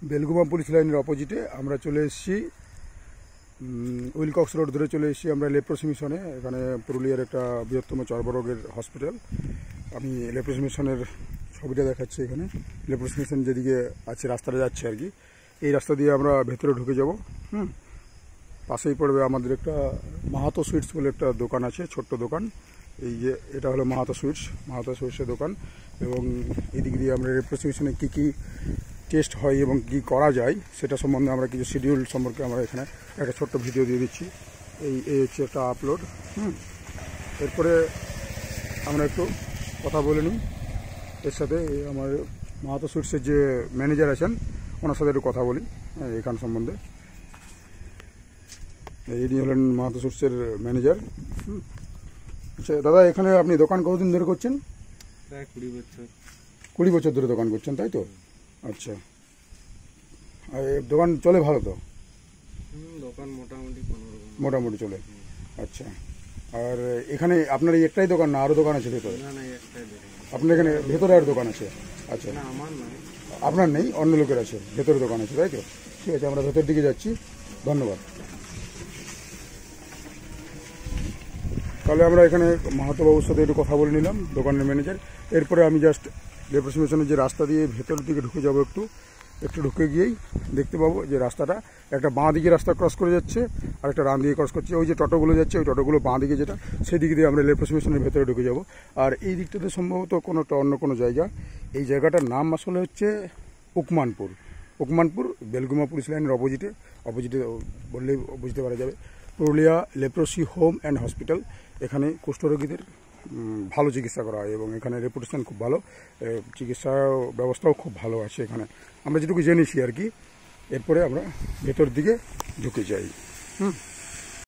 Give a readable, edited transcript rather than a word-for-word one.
বেলগুমা police লাইনের অপোজিটে আমরা চলে এসেছি, উইলকক্স রোড ধরে চলে এসেছি আমরা লেপ্রোসি মিশনে। এখানে পুরুলিয়ার একটা বৃহত্তম চর্মরোগের হসপিটাল। আমি লেপ্রোসি মিশনের ছবিটা দেখাচ্ছি। এখানে লেপ্রোসি মিশন যেদিকে আছে রাস্তাটা যাচ্ছে আর কি, এই রাস্তা দিয়ে আমরা ভেতরে ঢুকে যাব। পাশেই পড়বে আমাদের একটা মাহাতো সুইটস বলে একটা দোকান আছে, ছোট্ট দোকান। এই যে এটা হলো মাহাতো সুইটসের দোকান। এবং এদিক দিয়ে আমরা লেপ্রোসি মিশনে কী কী টেস্ট হয় এবং কী করা যায় সেটা সম্বন্ধে আমরা কিছু শিডিউল সম্পর্কে আমরা এখানে একটা ছোট্ট ভিডিও দিয়ে দিচ্ছি। এই হচ্ছে একটা আপলোড। এরপরে আমরা একটু কথা বলে নিই এর সাথে। আমার মাহাতো সুইটসের যে ম্যানেজার আছেন ওনার সাথে একটু কথা বলি এখান সম্বন্ধে। ইনি হলেন মাহাতো সুইটসের ম্যানেজার। আচ্ছা দাদা, এখানে আপনি দোকান কতদিন ধরে করছেন? প্রায় 20 বছর। 20 বছর ধরে দোকান করছেন, তাই তো? আচ্ছা, আর দোকান চলে ভালো তো? দোকান মোটামুটি চলে। আচ্ছা, আর এখানে আপনার এই একটাই দোকান না আরও দোকান আছে ভেতরে? আপনার এখানে ভেতরে আর দোকান আছে? আচ্ছা, আপনার নেই, অন্য লোকের আছে, ভেতরে দোকান আছে, তাই তো? ঠিক আছে, আমরা ভেতর দিকে যাচ্ছি। ধন্যবাদ। তাহলে আমরা এখানে মাহাতো বাবুর সাথে একটু কথা বলে নিলাম, দোকানের ম্যানেজার। এরপরে আমি জাস্ট লেপ্রোসি মিশনের যে রাস্তা দিয়ে ভেতরের দিকে ঢুকে যাব, একটু ঢুকে গিয়েই দেখতে পাবো যে রাস্তাটা একটা বাঁ দিকে রাস্তা ক্রস করে যাচ্ছে আর একটা ডান দিকে ক্রস করছে। ওই যে টোটোগুলো যাচ্ছে, ওই টোটোগুলো বাঁ দিকে যেটা, সেই দিকে দিয়ে আমরা লেপ্রোসি মিশনের ভেতরে ঢুকে যাব। আর এই দিকটাতে সম্ভবত অন্য কোনো জায়গা। এই জায়গাটার নাম আসলে হচ্ছে উকমানপুর বেলগুমা পুলিশ লাইনের অপোজিটে বললেই বুঝতে পারা যাবে। Purulia leprosy home and hospital. এখানে কুষ্ঠরোগীদের ভালো চিকিৎসা করা হয় এবং এখানে রেপুটেশন খুব ভালো, চিকিৎসা ব্যবস্থাও খুব ভালো আছে এখানে, আমরা যেটুকু জেনেছি আর কি। এরপরে আমরা ভেতর দিকে ঢুকে যাই।